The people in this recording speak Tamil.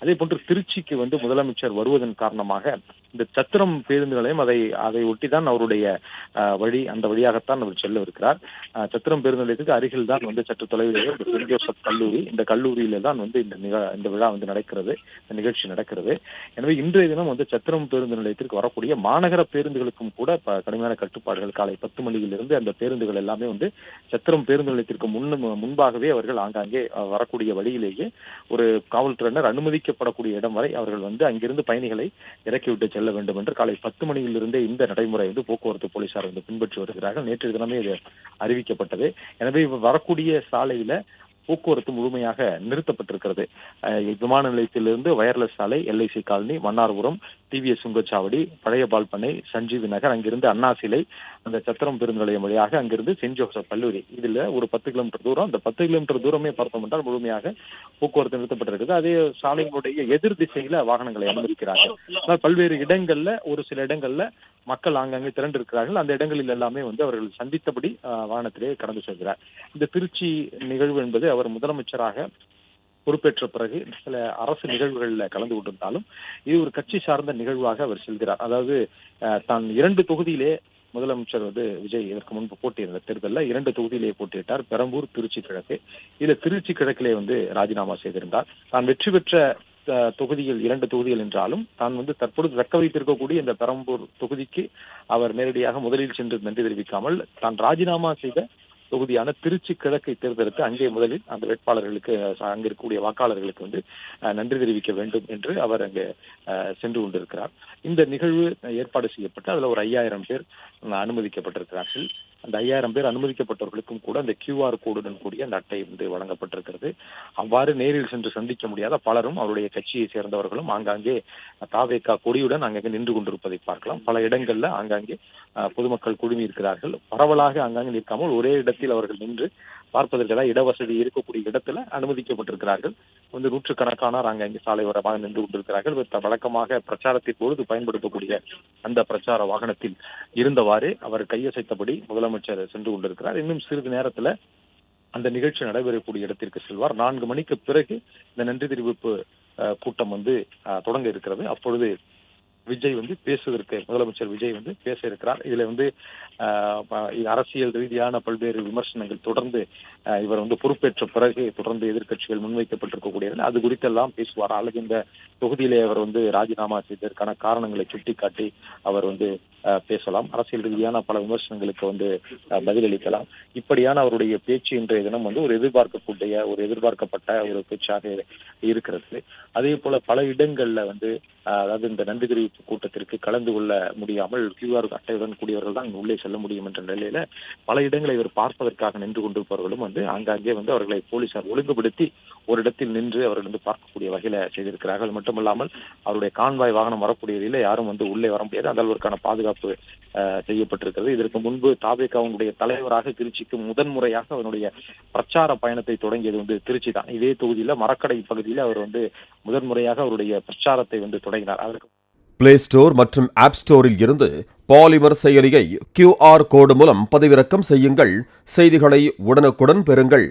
அதே போன்று திருச்சிக்கு முதலமைச்சர் வருவதன் காரணமாக இந்த சத்திரம் பேருந்து நிலையம் அதை ஒட்டிதான் அவருடைய வழி, அந்த வழியாகத்தான் அவர் செல்லவிருக்கிறார். சத்திரம் பேருந்து நிலையத்துக்கு அருகில் தான் சற்று தொலைவிலேயே செயின்ட் ஜோசப் கல்லூரி, இந்த கல்லூரியில தான் இந்த விழா நடக்கிறது, இந்த நிகழ்ச்சி நடக்கிறது. எனவே இன்றைய தினம் சத்திரம் பேருந்து நிலையத்திற்கு வரக்கூடிய மாநகர பேருந்துகளுக்கும் கூட கடுமையான கட்டுப்பாடுகள். காலை 10 மணியிலிருந்து அந்த பேருந்துகள் எல்லாமே சத்திரம் பேருந்து நிலையத்திற்கு முன்பாகவே அவர்கள் ஆங்காங்கே வரக்கூடிய வழியிலேயே ஒரு காவல்துறையினர் அனுமதிக்கப்படக்கூடிய இடம் வரை அவர்கள் அங்கிருந்து பயணிகளை இறக்கிவிட்டு செல்ல வேண்டும் என்று காலை 10 மணியிலிருந்தே இந்த நடைமுறை போக்குவரத்து போலீசார் பின்பற்றி வருகிறார்கள். நேற்று தினமே இது அறிவிக்கப்பட்டது. எனவே வரக்கூடிய சாலையில போக்குவரத்து முழுமையாக நிறுத்தப்பட்டிருக்கிறது. விமான நிலையத்திலிருந்து வயர்லெஸ் சாலை, LIC காலனி, மன்னார்புரம், TVS சுங்கச்சாவடி, பழைய பால்பண்ணை, சஞ்சீவி நகர், அங்கிருந்து அண்ணா சிலை, அந்த சத்திரம் பேருந்து நிலையம் வழியாக அங்கிருந்து செயின்ட் ஜோசப் கல்லூரி, இதுல ஒரு 10 கிலோமீட்டர் தூரம், அந்த 10 கிலோமீட்டர் தூரமே பார்த்தோம் என்றால் முழுமையாக போக்குவரத்து நிறுத்தப்பட்டிருக்கிறது. அதே சாலைகளுடைய எதிர் திசையில வாகனங்களை அனுமதிக்கிறார்கள். பல்வேறு இடங்கள்ல, ஒரு சில இடங்கள்ல மக்கள் ஆங்காங்கே திரண்டு இருக்கிறார்கள். அந்த இடங்களில் எல்லாமே அவர்கள் சந்தித்தபடி வாகனத்திலே கடந்து செல்கிறார். இந்த திருச்சி நிகழ்வு என்பது அவர் முதலமைச்சராக பொறுப்பேற்ற பிறகு சில அரசு நிகழ்வுகளில் கலந்து கொண்டிருந்தாலும் இது ஒரு கட்சி சார்ந்த நிகழ்வாக அவர் செல்கிறார். அதாவது தான் 2 தொகுதியிலே முதலமைச்சர் விஜய் இதற்கு முன்பு போட்டியிருந்த தேர்தலில் 2 தொகுதியிலே போட்டியிட்டார். பெரம்பூர், திருச்சி கிழக்கு. இதுல திருச்சி கிழக்கிலே ராஜினாமா செய்திருந்தார். தான் வெற்றி பெற்ற தொகுதிகள் 2 தொகுதிகள் என்றாலும் தான் தற்பொழுது தக்க வைத்திருக்கக்கூடிய இந்த பெரம்பூர் தொகுதிக்கு அவர் நேரடியாக முதலில் சென்று நன்றி தெரிவிக்காமல் தான் ராஜினாமா செய்த தொகுதியான திருச்சி கிழக்கை தேர்ந்தெடுத்து அங்கே முதலில் அந்த வேட்பாளர்களுக்கு, அங்க இருக்கக்கூடிய வாக்காளர்களுக்கு நன்றி தெரிவிக்க வேண்டும் என்று அவர் அங்கே சென்று கொண்டிருக்கிறார். இந்த நிகழ்வு ஏற்பாடு செய்யப்பட்டு அதுல ஒரு 5000 பேர் அனுமதிக்கப்பட்டிருக்கிறார்கள். அந்த 5000 பேர் அனுமதிக்கப்பட்டவர்களுக்கும் கூட அந்த QR கோடுடன் கூடிய அந்த அட்டை வழங்கப்பட்டிருக்கிறது. அவ்வாறு நேரில் சென்று சந்திக்க முடியாத பலரும் அவருடைய கட்சியை சேர்ந்தவர்களும் ஆங்காங்கே தாவேகா கொடியுடன் அங்கங்கே நின்று கொண்டிருப்பதை பார்க்கலாம். பல இடங்கள்ல ஆங்காங்கே பொதுமக்கள் குழுமி இருக்கிறார்கள். பரவலாக ஆங்காங்கே நிற்காமல் ஒரே இடத்தில் அவர்கள் நின்று பார்ப்பதற்காக இடவசதி இருக்கக்கூடிய இடத்துல அனுமதிக்கப்பட்டிருக்கிறார்கள். நூற்றுக்கணக்கானோர் அங்கங்கே சாலை ஓரமாக நின்று கொண்டிருக்கிறார்கள். வழக்கமாக பிரச்சாரத்தின் பொழுது பயன்படுத்தக்கூடிய அந்த பிரச்சார வாகனத்தில் இருந்தவாறு அவர் கையசைத்தபடி முதலமைச்சர் சென்று கொண்டிருக்கிறார். இன்னும் சிறிது நேரத்துல அந்த நிகழ்ச்சி நடைபெறக்கூடிய இடத்திற்கு செல்வார். 4 மணிக்கு பிறகு இந்த நன்றி தெரிவிப்பு கூட்டம் தொடங்க இருக்கிறது. அப்பொழுது விஜய் பேசுவதற்கு, முதலமைச்சர் விஜய் பேச இருக்கிறார். இதுல அரசியல் ரீதியான பல்வேறு விமர்சனங்கள் தொடர்ந்து இவர் பொறுப்பேற்ற பிறகு தொடர்ந்து எதிர்க்கட்சிகள் முன்வைக்கப்பட்டிருக்கக்கூடிய அது குறித்தெல்லாம் பேசுவார். அல்லது இந்த தொகுதியிலே அவர் ராஜினாமா செய்ததற்கான காரணங்களை சுட்டிக்காட்டி அவர் பேசலாம். அரசியல் ரீதியான பல விமர்சனங்களுக்கு பதிலளிக்கலாம். இப்படியான அவருடைய பேச்சு இன்றைய தினம் ஒரு எதிர்பார்க்கப்பட்ட ஒரு பேச்சாக இருக்கிறது. அதே போல பல இடங்கள்ல அதாவது இந்த நன்றி தெரிவிப்பு கூட்டத்திற்கு கலந்து கொள்ள முடியாமல் QR அட்டையுடன் கூடியவர்கள் தான் உள்ளே செல்ல முடியும் என்ற நிலையில பல இடங்களை இவர் பார்ப்பதற்காக நின்று கொண்டிருப்பவர்களும் ஆங்காங்கே அவர்களை போலீசார் ஒழுங்குபடுத்தி ஒரு இடத்தில் நின்று அவர்கள் பார்க்கக்கூடிய வகையில செய்திருக்கிறார்கள். அது மட்டுமல்லாமல் அவருடைய கான்வாய் வாகனம் வரக்கூடியதில் யாரும் உள்ளே வர முடியாது. அந்த அளவிற்கான பாதுகாப்பு செய்யப்பட்டிருக்கிறது. இதற்கு முன்பு தாவேகாவுடைய தலைவராக திருச்சிக்கு முதன்முறையாக அவருடைய பிரச்சார பயணத்தை தொடங்கியது திருச்சி தான். இதே தொகுதியில மரக்கடை பகுதியில் அவர் முதன்முறையாக அவருடைய பிரச்சாரத்தை தொடங்கினார். அதற்கு பிளே ஸ்டோர் மற்றும் ஆப் ஸ்டோரில் இருந்து பாலிமர் செயலியை QR கோடு மூலம் பதிவிறக்கம் செய்யுங்கள். செய்திகளை உடனுக்குடன் பெறுங்கள்.